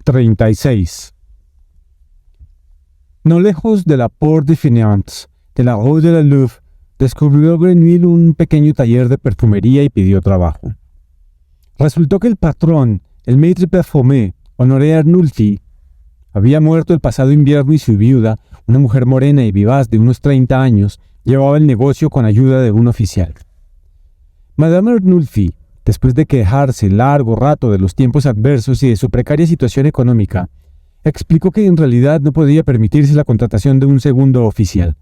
36. No lejos de la Porte de Finance de la Rue de la Louvre, descubrió Grenouille un pequeño taller de perfumería y pidió trabajo. Resultó que el patrón, el maître parfumé, Honoré Arnulfi, había muerto el pasado invierno y su viuda, una mujer morena y vivaz de unos 30 años, llevaba el negocio con ayuda de un oficial. Madame Arnulfi, después de quejarse largo rato de los tiempos adversos y de su precaria situación económica, explicó que en realidad no podía permitirse la contratación de un segundo oficial,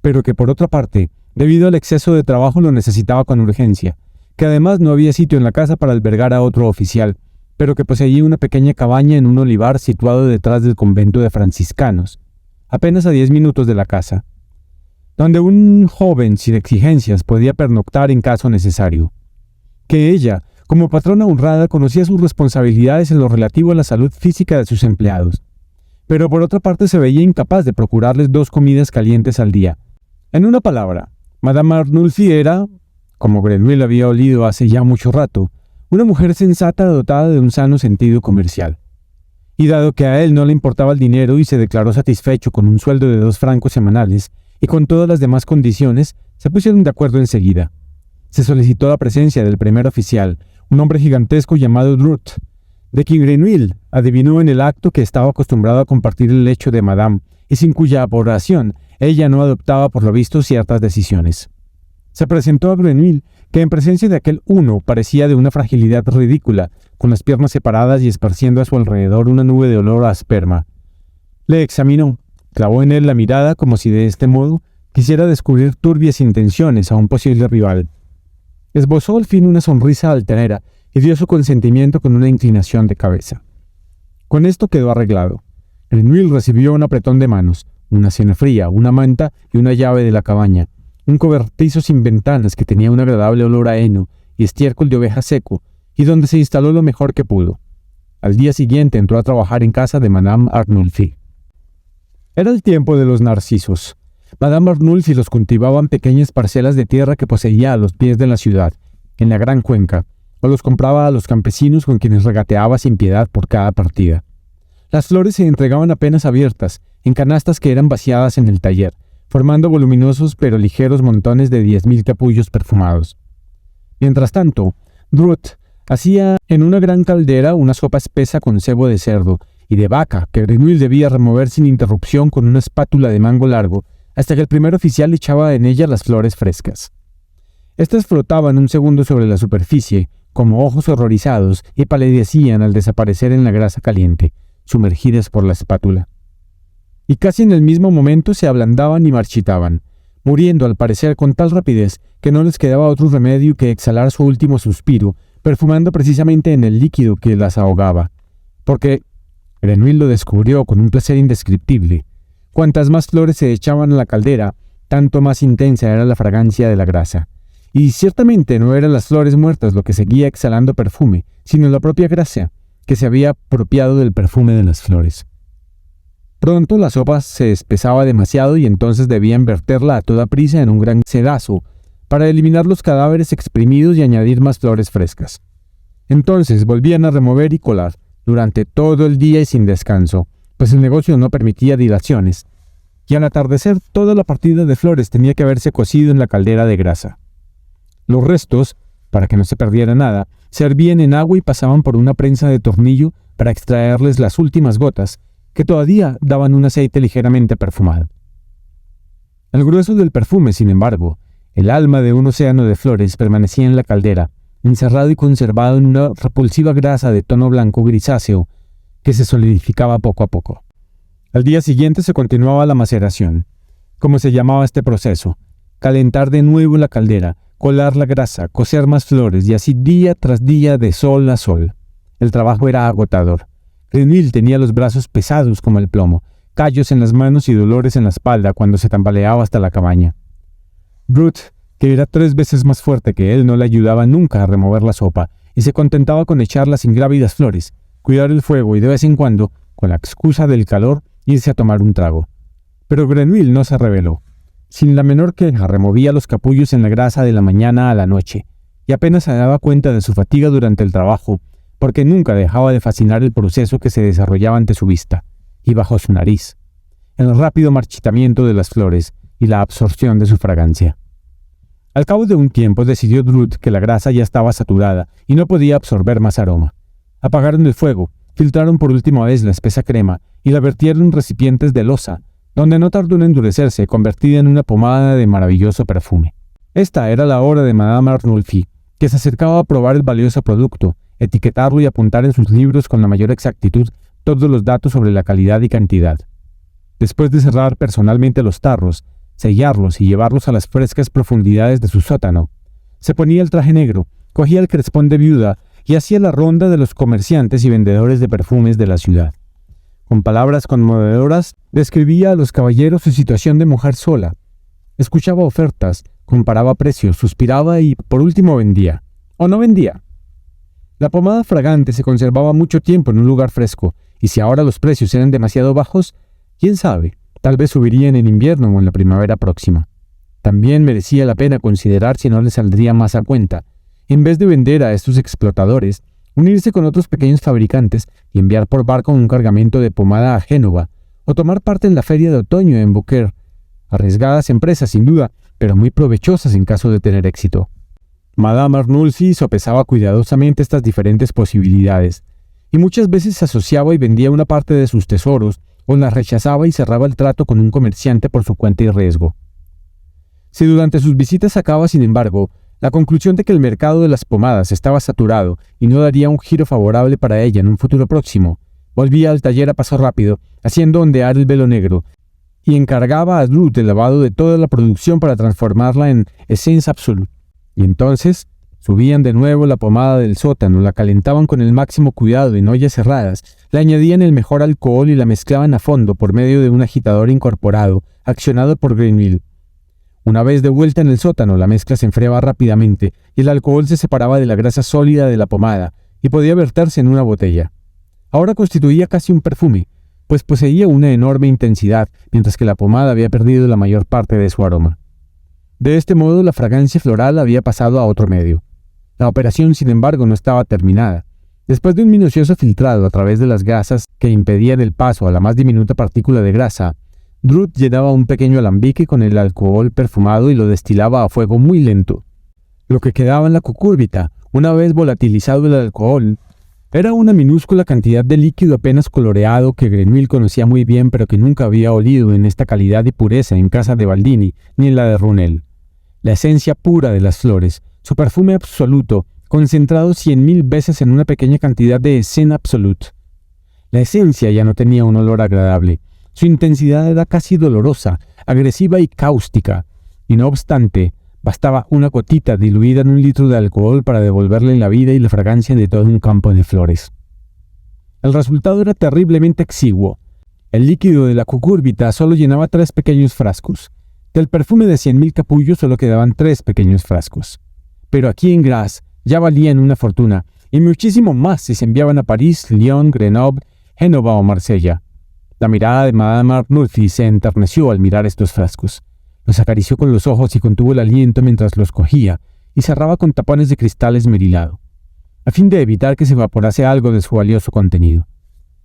pero que por otra parte, debido al exceso de trabajo lo necesitaba con urgencia, que además no había sitio en la casa para albergar a otro oficial, pero que poseía una pequeña cabaña en un olivar situado detrás del convento de franciscanos, apenas a 10 minutos de la casa, donde un joven sin exigencias podía pernoctar en caso necesario. Que ella, como patrona honrada, conocía sus responsabilidades en lo relativo a la salud física de sus empleados, pero por otra parte se veía incapaz de procurarles 2 comidas calientes al día. En una palabra, Madame Arnulfi era, como Grenouille había olido hace ya mucho rato, una mujer sensata dotada de un sano sentido comercial. Y dado que a él no le importaba el dinero y se declaró satisfecho con un sueldo de 2 francos semanales y con todas las demás condiciones, se pusieron de acuerdo enseguida. Se solicitó la presencia del primer oficial, un hombre gigantesco llamado Drut, de quien Grenouille adivinó en el acto que estaba acostumbrado a compartir el lecho de Madame y sin cuya aprobación ella no adoptaba por lo visto ciertas decisiones. Se presentó a Grenouille, que en presencia de aquel uno parecía de una fragilidad ridícula, con las piernas separadas y esparciendo a su alrededor una nube de olor a esperma. Le examinó, clavó en él la mirada como si de este modo quisiera descubrir turbias intenciones a un posible rival. Esbozó al fin una sonrisa altanera y dio su consentimiento con una inclinación de cabeza. Con esto quedó arreglado. Grenouille recibió un apretón de manos, una cena fría, una manta y una llave de la cabaña, un cobertizo sin ventanas que tenía un agradable olor a heno y estiércol de oveja seco, y donde se instaló lo mejor que pudo. Al día siguiente entró a trabajar en casa de Madame Arnulfi. Era el tiempo de los narcisos. Madame Arnulfi los cultivaba en pequeñas parcelas de tierra que poseía a los pies de la ciudad, en la gran cuenca, o los compraba a los campesinos con quienes regateaba sin piedad por cada partida. Las flores se entregaban apenas abiertas, en canastas que eran vaciadas en el taller, formando voluminosos pero ligeros montones de 10.000 capullos perfumados. Mientras tanto, Drut hacía en una gran caldera una sopa espesa con cebo de cerdo y de vaca que Grenouille debía remover sin interrupción con una espátula de mango largo hasta que el primer oficial echaba en ella las flores frescas. Estas flotaban un segundo sobre la superficie, como ojos horrorizados, y palidecían al desaparecer en la grasa caliente, sumergidas por la espátula. Y casi en el mismo momento se ablandaban y marchitaban, muriendo al parecer con tal rapidez que no les quedaba otro remedio que exhalar su último suspiro, perfumando precisamente en el líquido que las ahogaba, porque Grenouille lo descubrió con un placer indescriptible. Cuantas más flores se echaban a la caldera, tanto más intensa era la fragancia de la grasa. Y ciertamente no eran las flores muertas lo que seguía exhalando perfume, sino la propia grasa, que se había apropiado del perfume de las flores. Pronto la sopa se espesaba demasiado y entonces debían verterla a toda prisa en un gran sedazo para eliminar los cadáveres exprimidos y añadir más flores frescas. Entonces volvían a remover y colar durante todo el día y sin descanso, pues el negocio no permitía dilaciones, y al atardecer toda la partida de flores tenía que haberse cocido en la caldera de grasa. Los restos, para que no se perdiera nada, se hervían en agua y pasaban por una prensa de tornillo para extraerles las últimas gotas, que todavía daban un aceite ligeramente perfumado. El grueso del perfume, sin embargo, el alma de un océano de flores, permanecía en la caldera, encerrado y conservado en una repulsiva grasa de tono blanco grisáceo que se solidificaba poco a poco. Al día siguiente se continuaba la maceración, como se llamaba este proceso: calentar de nuevo la caldera, colar la grasa, cocer más flores y así día tras día de sol a sol. El trabajo era agotador. Grenouille tenía los brazos pesados como el plomo, callos en las manos y dolores en la espalda cuando se tambaleaba hasta la cabaña. Drut, que era 3 veces más fuerte que él, no le ayudaba nunca a remover la sopa y se contentaba con echar las ingrávidas flores, cuidar el fuego y de vez en cuando, con la excusa del calor, irse a tomar un trago. Pero Grenouille no se rebeló. Sin la menor queja removía los capullos en la grasa de la mañana a la noche, y apenas se daba cuenta de su fatiga durante el trabajo, porque nunca dejaba de fascinar el proceso que se desarrollaba ante su vista y bajo su nariz, el rápido marchitamiento de las flores y la absorción de su fragancia. Al cabo de un tiempo decidió Druth que la grasa ya estaba saturada y no podía absorber más aroma. Apagaron el fuego, filtraron por última vez la espesa crema y la vertieron en recipientes de loza, donde no tardó en endurecerse, convertida en una pomada de maravilloso perfume. Esta era la hora de Madame Arnulfi, que se acercaba a probar el valioso producto, etiquetarlo y apuntar en sus libros con la mayor exactitud todos los datos sobre la calidad y cantidad. Después de cerrar personalmente los tarros, sellarlos y llevarlos a las frescas profundidades de su sótano, se ponía el traje negro, cogía el crespón de viuda y hacía la ronda de los comerciantes y vendedores de perfumes de la ciudad. Con palabras conmovedoras, describía a los caballeros su situación de mujer sola. Escuchaba ofertas, comparaba precios, suspiraba y, por último, vendía. ¿O no vendía? La pomada fragante se conservaba mucho tiempo en un lugar fresco, y si ahora los precios eran demasiado bajos, quién sabe, tal vez subirían en invierno o en la primavera próxima. También merecía la pena considerar si no le saldría más a cuenta, en vez de vender a estos explotadores, unirse con otros pequeños fabricantes y enviar por barco un cargamento de pomada a Génova, o tomar parte en la feria de otoño en Beaucaire. Arriesgadas empresas, sin duda, pero muy provechosas en caso de tener éxito. Madame Arnulfi sopesaba cuidadosamente estas diferentes posibilidades, y muchas veces asociaba y vendía una parte de sus tesoros, o las rechazaba y cerraba el trato con un comerciante por su cuenta y riesgo. Si durante sus visitas sacaba, sin embargo, la conclusión de que el mercado de las pomadas estaba saturado y no daría un giro favorable para ella en un futuro próximo, volvía al taller a paso rápido, haciendo ondear el velo negro, y encargaba a Druth el lavado de toda la producción para transformarla en Essence Absolue. Y entonces subían de nuevo la pomada del sótano, la calentaban con el máximo cuidado en ollas cerradas, le añadían el mejor alcohol y la mezclaban a fondo por medio de un agitador incorporado, accionado por Grenville. Una vez de vuelta en el sótano, la mezcla se enfriaba rápidamente y el alcohol se separaba de la grasa sólida de la pomada y podía verterse en una botella. Ahora constituía casi un perfume, pues poseía una enorme intensidad, mientras que la pomada había perdido la mayor parte de su aroma. De este modo, la fragancia floral había pasado a otro medio. La operación, sin embargo, no estaba terminada. Después de un minucioso filtrado a través de las gasas que impedían el paso a la más diminuta partícula de grasa, Druth llenaba un pequeño alambique con el alcohol perfumado y lo destilaba a fuego muy lento. Lo que quedaba en la cucúrbita, una vez volatilizado el alcohol, era una minúscula cantidad de líquido apenas coloreado que Grenville conocía muy bien pero que nunca había olido en esta calidad y pureza en casa de Baldini ni en la de Runel. La esencia pura de las flores, su perfume absoluto, concentrado 100.000 veces en una pequeña cantidad de Essence Absolute. La esencia ya no tenía un olor agradable. Su intensidad era casi dolorosa, agresiva y cáustica, y no obstante, bastaba una gotita diluida en un litro de alcohol para devolverle la vida y la fragancia de todo un campo de flores. El resultado era terriblemente exiguo. El líquido de la cucúrbita solo llenaba 3 pequeños frascos. Del perfume de 100.000 capullos solo quedaban 3 pequeños frascos. Pero aquí en Grasse ya valían una fortuna, y muchísimo más si se enviaban a París, Lyon, Grenoble, Génova o Marsella. La mirada de Madame Arnulfi se enterneció al mirar estos frascos. Los acarició con los ojos y contuvo el aliento mientras los cogía y cerraba con tapones de cristal esmerilado, a fin de evitar que se evaporase algo de su valioso contenido.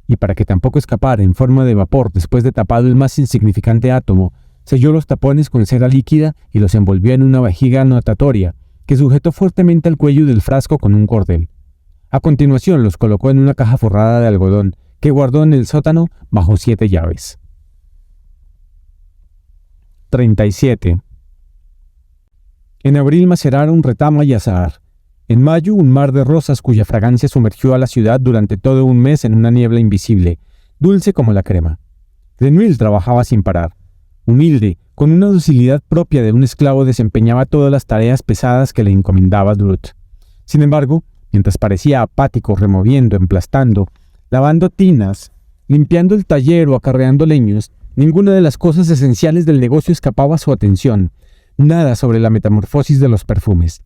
Y para que tampoco escapara en forma de vapor después de tapado el más insignificante átomo, selló los tapones con cera líquida y los envolvió en una vejiga natatoria que sujetó fuertemente al cuello del frasco con un cordel. A continuación los colocó en una caja forrada de algodón que guardó en el sótano bajo 7 llaves. 37. En abril maceraron retama y azahar. En mayo un mar de rosas cuya fragancia sumergió a la ciudad durante todo un mes en una niebla invisible, dulce como la crema. Grenville trabajaba sin parar. Humilde, con una docilidad propia de un esclavo, desempeñaba todas las tareas pesadas que le encomendaba Druth. Sin embargo, mientras parecía apático removiendo, emplastando, lavando tinas, limpiando el taller o acarreando leños, ninguna de las cosas esenciales del negocio escapaba a su atención, nada sobre la metamorfosis de los perfumes.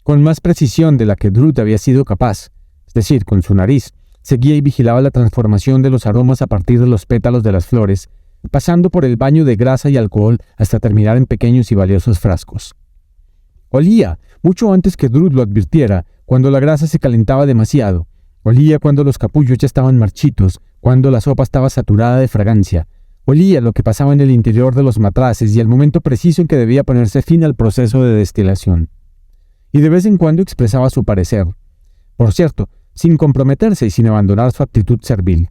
Con más precisión de la que Druth había sido capaz, es decir, con su nariz, seguía y vigilaba la transformación de los aromas a partir de los pétalos de las flores, pasando por el baño de grasa y alcohol hasta terminar en pequeños y valiosos frascos. Olía, mucho antes que Druth lo advirtiera, cuando la grasa se calentaba demasiado, Olía cuando los capullos ya estaban marchitos, cuando la sopa estaba saturada de fragancia. Olía lo que pasaba en el interior de los matraces y el momento preciso en que debía ponerse fin al proceso de destilación. Y de vez en cuando expresaba su parecer. Por cierto, sin comprometerse y sin abandonar su actitud servil.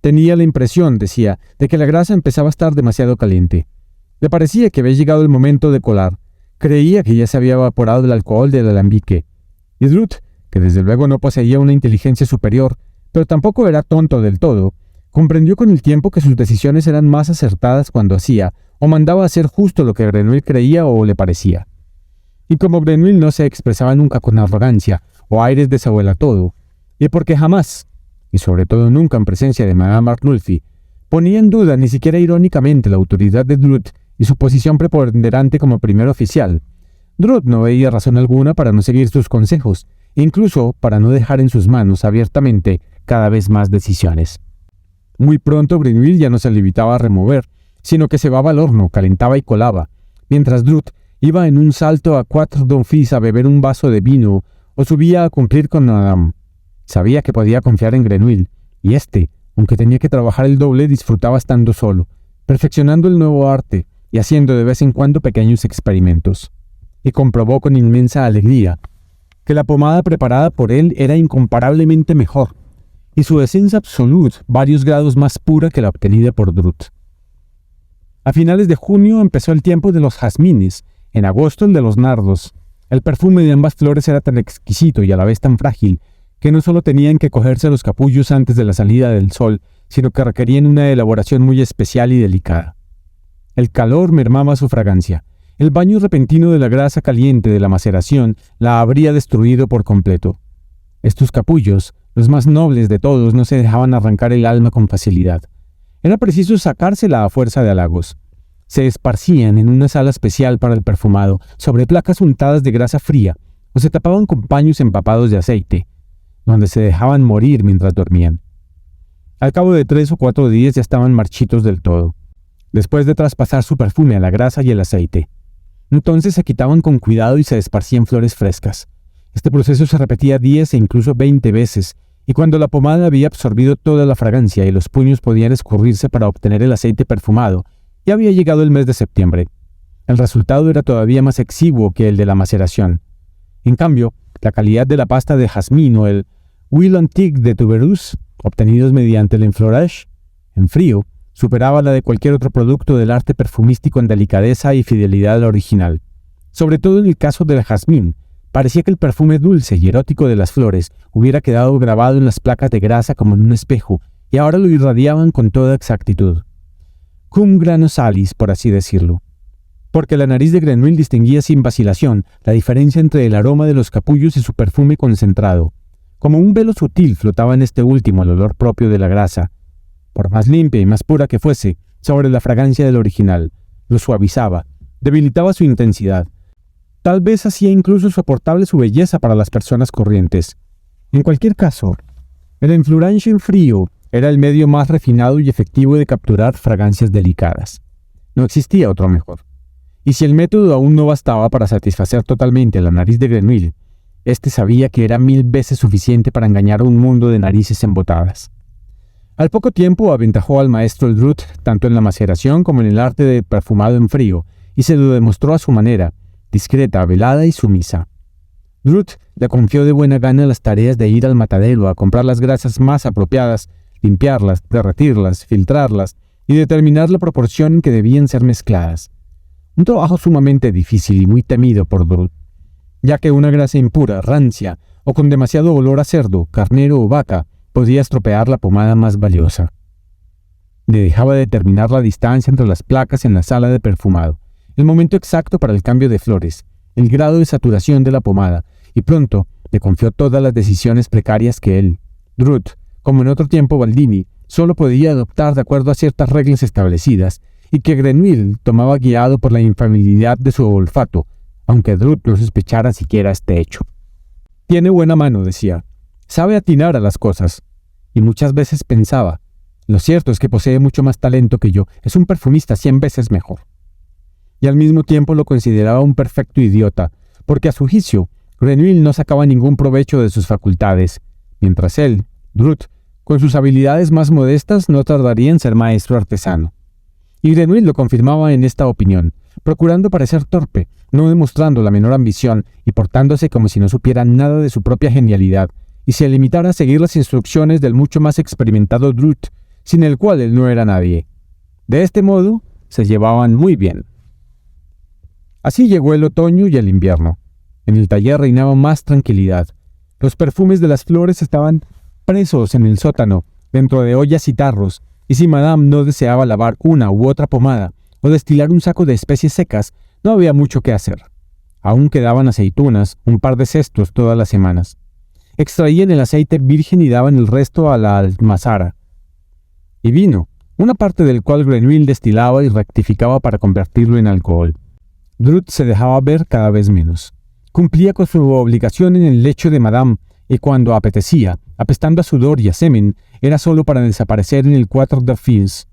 Tenía la impresión, decía, de que la grasa empezaba a estar demasiado caliente. Le parecía que había llegado el momento de colar. Creía que ya se había evaporado el alcohol del alambique. Y Druth, que desde luego no poseía una inteligencia superior, pero tampoco era tonto del todo, comprendió con el tiempo que sus decisiones eran más acertadas cuando hacía o mandaba hacer justo lo que Grenouille creía o le parecía. Y como Grenouille no se expresaba nunca con arrogancia o aires de sabuelatodo, y porque jamás, y sobre todo nunca en presencia de Madame Arnulfi, ponía en duda ni siquiera irónicamente la autoridad de Druth y su posición preponderante como primer oficial, Druth no veía razón alguna para no seguir sus consejos, incluso para no dejar en sus manos abiertamente cada vez más decisiones. Muy pronto Grenouille ya no se limitaba a remover, sino que cebaba al horno, calentaba y colaba, mientras Druth iba en un salto a Quatre Donfils a beber un vaso de vino o subía a cumplir con Madame. Sabía que podía confiar en Grenouille, y éste, aunque tenía que trabajar el doble, disfrutaba estando solo, perfeccionando el nuevo arte y haciendo de vez en cuando pequeños experimentos. Y comprobó con inmensa alegría que la pomada preparada por él era incomparablemente mejor, y su esencia absoluta varios grados más pura que la obtenida por Druth. A finales de junio empezó el tiempo de los jazmines, en agosto el de los nardos. El perfume de ambas flores era tan exquisito y a la vez tan frágil, que no solo tenían que cogerse los capullos antes de la salida del sol, sino que requerían una elaboración muy especial y delicada. El calor mermaba su fragancia. El baño repentino de la grasa caliente de la maceración la habría destruido por completo. Estos capullos, los más nobles de todos, no se dejaban arrancar el alma con facilidad. Era preciso sacársela a fuerza de halagos. Se esparcían en una sala especial para el perfumado, sobre placas untadas de grasa fría, o se tapaban con paños empapados de aceite, donde se dejaban morir mientras dormían. Al cabo de 3 o 4 días ya estaban marchitos del todo, después de traspasar su perfume a la grasa y el aceite. Entonces se quitaban con cuidado y se esparcían flores frescas. Este proceso se repetía 10 e incluso 20 veces, y cuando la pomada había absorbido toda la fragancia y los puños podían escurrirse para obtener el aceite perfumado, ya había llegado el mes de septiembre. El resultado era todavía más exiguo que el de la maceración. En cambio, la calidad de la pasta de jazmín o el huile antique de tuberose, obtenidos mediante el enfleurage, en frío, superaba la de cualquier otro producto del arte perfumístico en delicadeza y fidelidad al original. Sobre todo en el caso del jazmín, parecía que el perfume dulce y erótico de las flores hubiera quedado grabado en las placas de grasa como en un espejo, y ahora lo irradiaban con toda exactitud. Cum grano salis, por así decirlo. Porque la nariz de Grenouille distinguía sin vacilación la diferencia entre el aroma de los capullos y su perfume concentrado. Como un velo sutil flotaba en este último el olor propio de la grasa. Por más limpia y más pura que fuese, sobre la fragancia del original, lo suavizaba, debilitaba su intensidad. Tal vez hacía incluso soportable su belleza para las personas corrientes. En cualquier caso, el enfleurage en frío era el medio más refinado y efectivo de capturar fragancias delicadas. No existía otro mejor. Y si el método aún no bastaba para satisfacer totalmente la nariz de Grenouille, éste sabía que era 1000 veces suficiente para engañar a un mundo de narices embotadas. Al poco tiempo aventajó al maestro Druth tanto en la maceración como en el arte de perfumado en frío, y se lo demostró a su manera, discreta, velada y sumisa. Druth le confió de buena gana las tareas de ir al matadero a comprar las grasas más apropiadas, limpiarlas, derretirlas, filtrarlas y determinar la proporción en que debían ser mezcladas. Un trabajo sumamente difícil y muy temido por Druth, ya que una grasa impura, rancia o con demasiado olor a cerdo, carnero o vaca podía estropear la pomada más valiosa. Le dejaba determinar la distancia entre las placas en la sala de perfumado, el momento exacto para el cambio de flores, el grado de saturación de la pomada, y pronto le confió todas las decisiones precarias que él, Druth, como en otro tiempo Baldini, solo podía adoptar de acuerdo a ciertas reglas establecidas, y que Grenouille tomaba guiado por la infalibilidad de su olfato, aunque Druth no sospechara siquiera este hecho. «Tiene buena mano», decía. «Sabe atinar a las cosas». Y muchas veces pensaba, «Lo cierto es que posee mucho más talento que yo, es un perfumista 100 veces mejor». Y al mismo tiempo lo consideraba un perfecto idiota, porque a su juicio, Grenouille no sacaba ningún provecho de sus facultades, mientras él, Druth, con sus habilidades más modestas, no tardaría en ser maestro artesano. Y Grenouille lo confirmaba en esta opinión, procurando parecer torpe, no demostrando la menor ambición y portándose como si no supiera nada de su propia genialidad y se limitara a seguir las instrucciones del mucho más experimentado Druth, sin el cual él no era nadie. De este modo, se llevaban muy bien. Así llegó el otoño y el invierno. En el taller reinaba más tranquilidad. Los perfumes de las flores estaban presos en el sótano, dentro de ollas y tarros, y si Madame no deseaba lavar una u otra pomada o destilar un saco de especies secas, no había mucho que hacer. Aún quedaban aceitunas, un par de cestos todas las semanas. Extraían el aceite virgen y daban el resto a la almazara. Y vino, una parte del cual Grenouille destilaba y rectificaba para convertirlo en alcohol. Druth se dejaba ver cada vez menos. Cumplía con su obligación en el lecho de Madame, y cuando apetecía, apestando a sudor y a semen, era solo para desaparecer en el Quatre de Fils.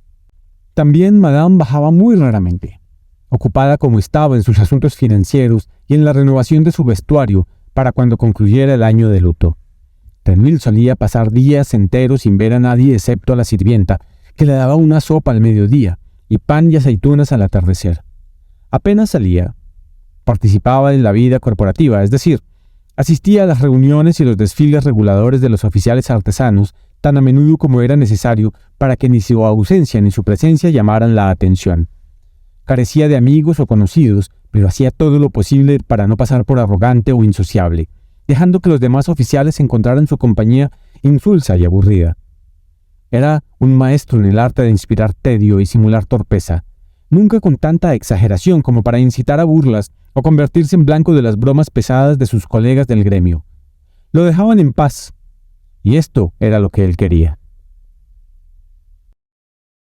También Madame bajaba muy raramente, ocupada como estaba en sus asuntos financieros y en la renovación de su vestuario para cuando concluyera el año de luto. Grenouille solía pasar días enteros sin ver a nadie excepto a la sirvienta, que le daba una sopa al mediodía y pan y aceitunas al atardecer. Apenas salía, participaba en la vida corporativa, es decir, asistía a las reuniones y los desfiles reguladores de los oficiales artesanos tan a menudo como era necesario para que ni su ausencia ni su presencia llamaran la atención. Carecía de amigos o conocidos, pero hacía todo lo posible para no pasar por arrogante o insociable, dejando que los demás oficiales encontraran su compañía insulsa y aburrida. Era un maestro en el arte de inspirar tedio y simular torpeza, nunca con tanta exageración como para incitar a burlas o convertirse en blanco de las bromas pesadas de sus colegas del gremio. Lo dejaban en paz, y esto era lo que él quería.